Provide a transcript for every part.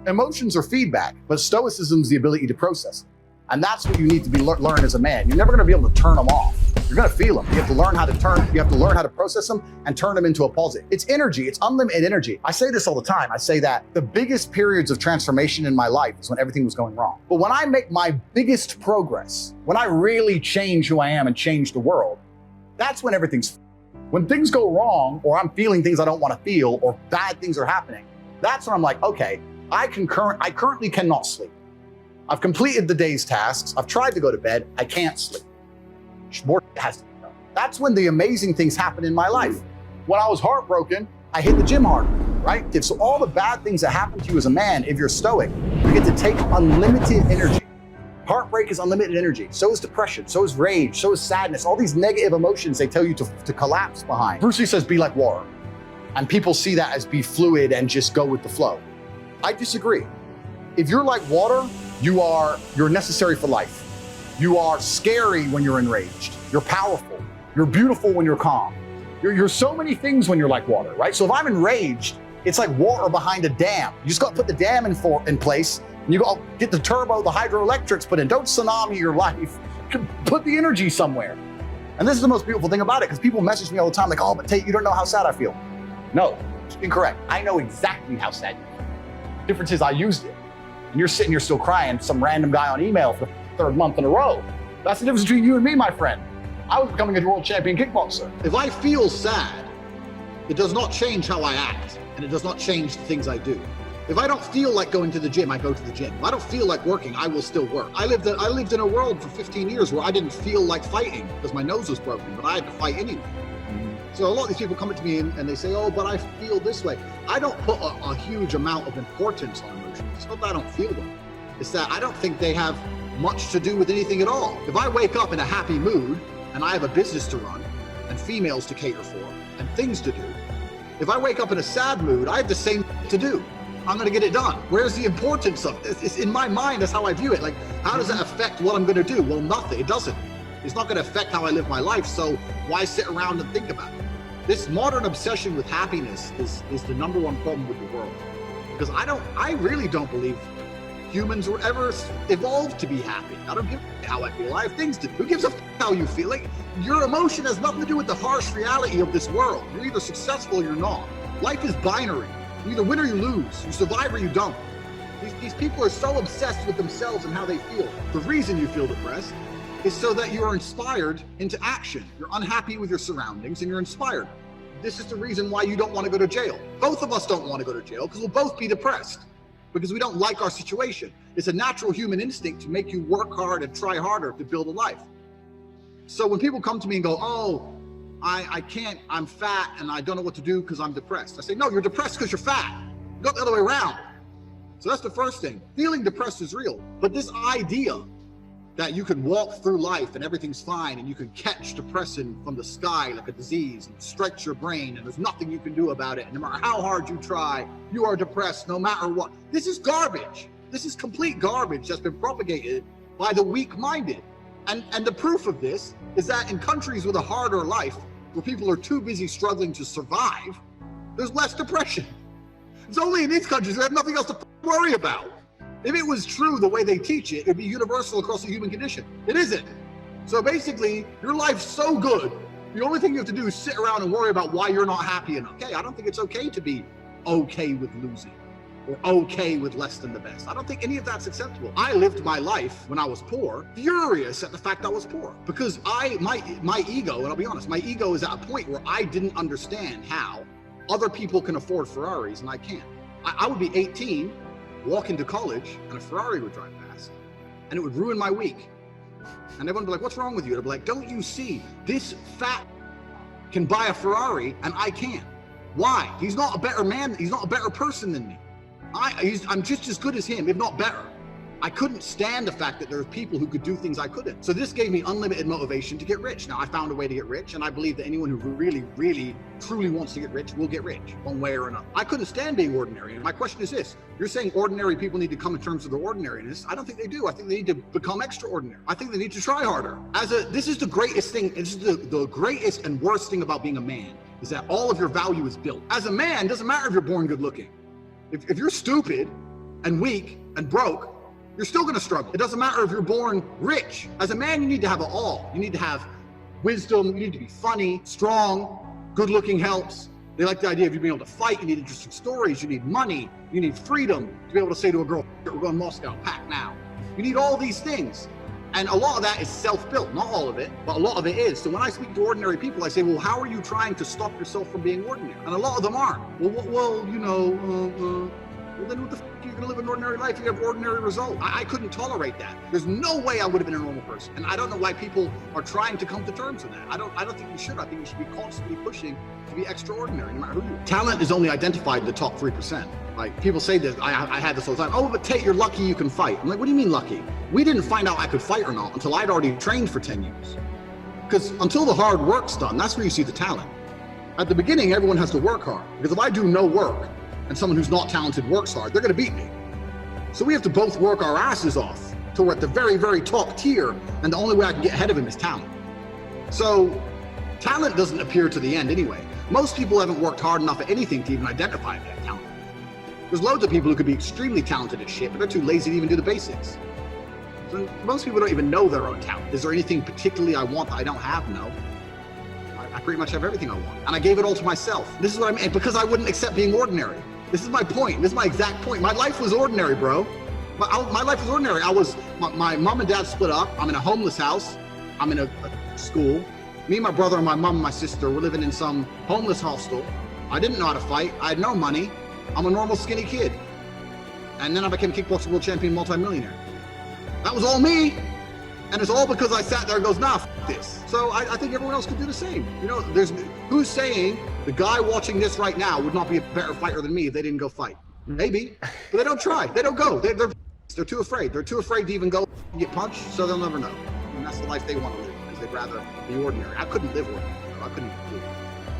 Emotions are feedback, but stoicism is the ability to process them. And that's what you need to be learn as a man. You're never going to be able to turn them off. You're going to feel them. You have to learn how to you have to learn how to process them and turn them into a positive. It's energy. It's unlimited energy. I say this all the time. I say that the biggest periods of transformation in my life is when everything was going wrong. But when I make my biggest progress, when I really change who I am and change the world, that's when everything's. When things go wrong, or I'm feeling things I don't want to feel, or bad things are happening, that's when I'm like, okay, I currently cannot sleep. I've completed the day's tasks. I've tried to go to bed. I can't sleep. More has to be done. That's when the amazing things happen in my life. When I was heartbroken, I hit the gym harder, right? So all the bad things that happen to you as a man, if you're stoic, you get to take unlimited energy. Heartbreak is unlimited energy. So is depression. So is rage. So is sadness. All these negative emotions they tell you to collapse behind. Bruce Lee says, be like water. And people see that as be fluid and just go with the flow. I disagree. If you're like water, you're necessary for life. You are scary when you're enraged. You're powerful. You're beautiful when you're calm. You're so many things when you're like water, right? So if I'm enraged, it's like water behind a dam. You just got to put the dam in place, and you go get the turbo, the hydroelectrics put in. Don't tsunami your life. Put the energy somewhere. And this is the most beautiful thing about it, because people message me all the time like, oh, but Tate, you don't know how sad I feel. No, it's incorrect. I know exactly how sad you feel. The difference is I used it. And you're sitting here still crying, some random guy on email for the third month in a row. That's the difference between you and me, my friend. I was becoming a world champion kickboxer. If I feel sad, it does not change how I act, and it does not change the things I do. If I don't feel like going to the gym, I go to the gym. If I don't feel like working, I will still work. I lived in a world for 15 years where I didn't feel like fighting because my nose was broken, but I had to fight anyway. So a lot of these people come up to me and they say, oh, but I feel this way. I don't put a huge amount of importance on emotions. It's not that I don't feel them. It's that I don't think they have much to do with anything at all. If I wake up in a happy mood and I have a business to run and females to cater for and things to do, if I wake up in a sad mood, I have the same to do. I'm going to get it done. Where's the importance of it? It's in my mind, that's how I view it. Like, how does that affect what I'm going to do? Well, nothing. It doesn't. It's not going to affect how I live my life. So why sit around and think about it? This modern obsession with happiness is the number one problem with the world. Because I really don't believe humans were ever evolved to be happy. I don't give a how I feel. I have things to do. Who gives a how you feel? Like, your emotion has nothing to do with the harsh reality of this world. You're either successful or you're not. Life is binary. You either win or you lose. You survive or you don't. These people are so obsessed with themselves and how they feel. The reason you feel depressed is so that you are inspired into action. You're unhappy with your surroundings and you're inspired. This is the reason why you don't want to go to jail. Both of us don't want to go to jail because we'll both be depressed because we don't like our situation. It's a natural human instinct to make you work hard and try harder to build a life. So when people come to me and go, oh, I can't, I'm fat and I don't know what to do because I'm depressed. I say, no, you're depressed because you're fat. Go the other way around. So that's the first thing. Feeling depressed is real. But this idea that you can walk through life and everything's fine and you can catch depression from the sky like a disease and stretch your brain and there's nothing you can do about it. And no matter how hard you try, you are depressed no matter what. This is garbage. This is complete garbage that's been propagated by the weak-minded. And the proof of this is that in countries with a harder life, where people are too busy struggling to survive, there's less depression. It's only in these countries that have nothing else to worry about. If it was true the way they teach it, it'd be universal across the human condition. It isn't. So basically, your life's so good, the only thing you have to do is sit around and worry about why you're not happy enough. Okay, I don't think it's okay to be okay with losing or okay with less than the best. I don't think any of that's acceptable. I lived my life when I was poor, furious at the fact I was poor because my ego, and I'll be honest, my ego is at a point where I didn't understand how other people can afford Ferraris and I can't. I would be 18, walk into college, and a Ferrari would drive past, and it would ruin my week. And everyone would be like, what's wrong with you? I'd be like, don't you see, this fat can buy a Ferrari and I can't. Why? He's not a better man, he's not a better person than me. I'm just as good as him, if not better. I couldn't stand the fact that there were people who could do things I couldn't. So this gave me unlimited motivation to get rich. Now I found a way to get rich, and I believe that anyone who really, really, truly wants to get rich will get rich, one way or another. I couldn't stand being ordinary. And my question is this: you're saying ordinary people need to come in terms of their ordinariness. I don't think they do. I think they need to become extraordinary. I think they need to try harder. This is the greatest thing. This is the greatest and worst thing about being a man, is that all of your value is built. As a man, it doesn't matter if you're born good looking. If you're stupid and weak and broke, you're still gonna struggle. It doesn't matter if you're born rich. As a man, you need to have it all. You need to have wisdom, you need to be funny, strong, good looking helps. They like the idea of you being able to fight, you need interesting stories, you need money, you need freedom to be able to say to a girl, we're going to Moscow, pack now. You need all these things. And a lot of that is self-built, not all of it, but a lot of it is. So when I speak to ordinary people, I say, well, how are you trying to stop yourself from being ordinary? And a lot of them aren't. Well, then what the f*** are you going to live an ordinary life? You have ordinary results. I couldn't tolerate that. There's no way I would have been a normal person. And I don't know why people are trying to come to terms with that. I don't think you should. I think you should be constantly pushing to be extraordinary, no matter who you are. Talent is only identified in the top 3%. Like, people say this, I had this all the time. Oh, but Tate, you're lucky you can fight. I'm like, what do you mean lucky? We didn't find out I could fight or not until I'd already trained for 10 years. Because until the hard work's done, that's where you see the talent. At the beginning, everyone has to work hard. Because if I do no work and someone who's not talented works hard, they're gonna beat me. So we have to both work our asses off till we're at the very, very top tier, and the only way I can get ahead of him is talent. So talent doesn't appear to the end anyway. Most people haven't worked hard enough at anything to even identify that talent. There's loads of people who could be extremely talented at shit, but they're too lazy to even do the basics. So most people don't even know their own talent. Is there anything particularly I want that I don't have? No. I pretty much have everything I want. And I gave it all to myself. This is what I mean, because I wouldn't accept being ordinary. This is my point. This is my exact point. My life was ordinary, bro. My life was ordinary. My mom and dad split up. I'm in a homeless house. I'm in a school. Me and my brother and my mom and my sister were living in some homeless hostel. I didn't know how to fight. I had no money. I'm a normal skinny kid. And then I became a kickboxer world champion, multimillionaire. That was all me. And it's all because I sat there and goes, nah, f this. So I think everyone else could do the same. You know, who's saying the guy watching this right now would not be a better fighter than me if they didn't go fight? Maybe, but they don't try. They don't go. They're too afraid. They're too afraid to even go and get punched, so they'll never know. And that's the life they want to live, because they'd rather be ordinary. I couldn't live ordinary. I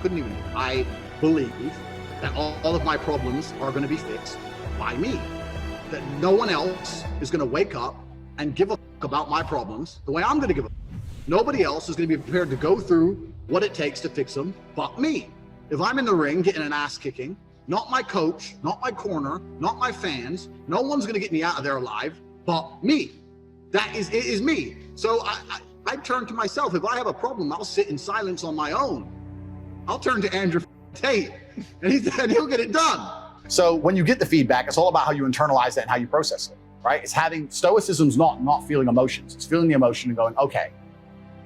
couldn't even. I believe that all of my problems are going to be fixed by me. That no one else is going to wake up and give a fuck about my problems the way I'm going to give a fuck. Nobody else is going to be prepared to go through what it takes to fix them but me. If I'm in the ring getting an ass kicking, not my coach, not my corner, not my fans, no one's going to get me out of there alive but me. It is me. So I turn to myself. If I have a problem, I'll sit in silence on my own. I'll turn to Andrew Tate and he'll get it done. So when you get the feedback, it's all about how you internalize that and how you process it, right? It's having stoicism's not feeling emotions. It's feeling the emotion and going, okay,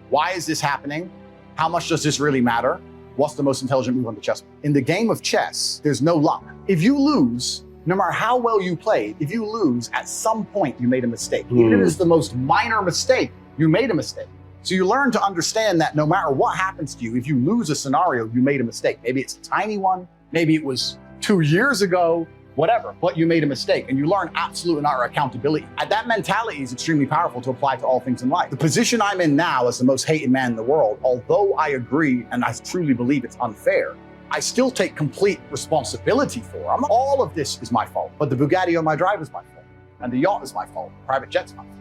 why is this happening? How much does this really matter? What's the most intelligent move on the chessboard? In the game of chess, there's no luck. If you lose, no matter how well you played, if you lose, at some point you made a mistake. Even if it's the most minor mistake, you made a mistake. So you learn to understand that no matter what happens to you, if you lose a scenario, you made a mistake. Maybe it's a tiny one, maybe it was 2 years ago, whatever, but you made a mistake, and you learn absolute and utter accountability. And that mentality is extremely powerful to apply to all things in life. The position I'm in now as the most hated man in the world, although I agree and I truly believe it's unfair, I still take complete responsibility for. All of this is my fault, but the Bugatti on my drive is my fault, and the yacht is my fault, private jet's my fault.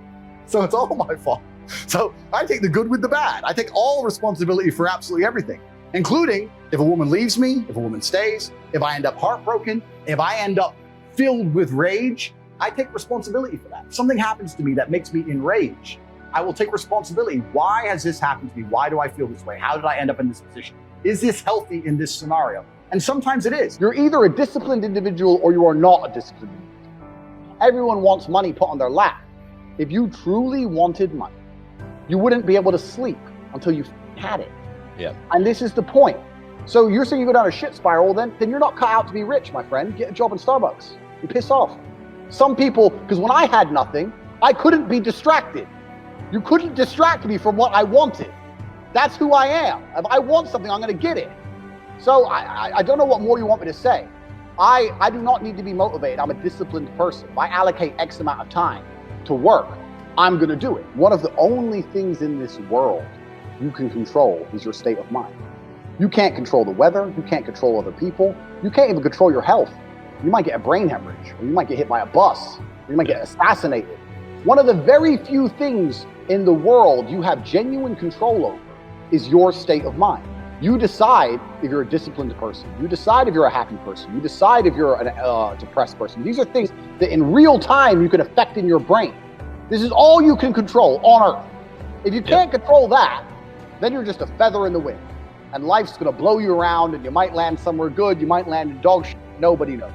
So it's all my fault. So I take the good with the bad. I take all responsibility for absolutely everything, including if a woman leaves me, if a woman stays, if I end up heartbroken, if I end up filled with rage, I take responsibility for that. If something happens to me that makes me enraged, I will take responsibility. Why has this happened to me? Why do I feel this way? How did I end up in this position? Is this healthy in this scenario? And sometimes it is. You're either a disciplined individual or you are not a disciplined individual. Everyone wants money put on their lap. If you truly wanted money, you wouldn't be able to sleep until you had it. Yeah. And this is the point. So you're saying you go down a shit spiral, then you're not cut out to be rich, my friend. Get a job in Starbucks and piss off. Some people, because when I had nothing, I couldn't be distracted. You couldn't distract me from what I wanted. That's who I am. If I want something, I'm going to get it. So I don't know what more you want me to say. I do not need to be motivated. I'm a disciplined person. If I allocate X amount of time to work, I'm going to do it. One of the only things in this world you can control is your state of mind. You can't control the weather. You can't control other people. You can't even control your health. You might get a brain hemorrhage, or you might get hit by a bus, or you might get assassinated. One of the very few things in the world you have genuine control over is your state of mind. You decide if you're a disciplined person. You decide if you're a happy person. You decide if you're a depressed person. These are things that in real time you can affect in your brain. This is all you can control on Earth. If you can't control that, then you're just a feather in the wind. And life's going to blow you around, and you might land somewhere good. You might land in dog shit. Nobody knows.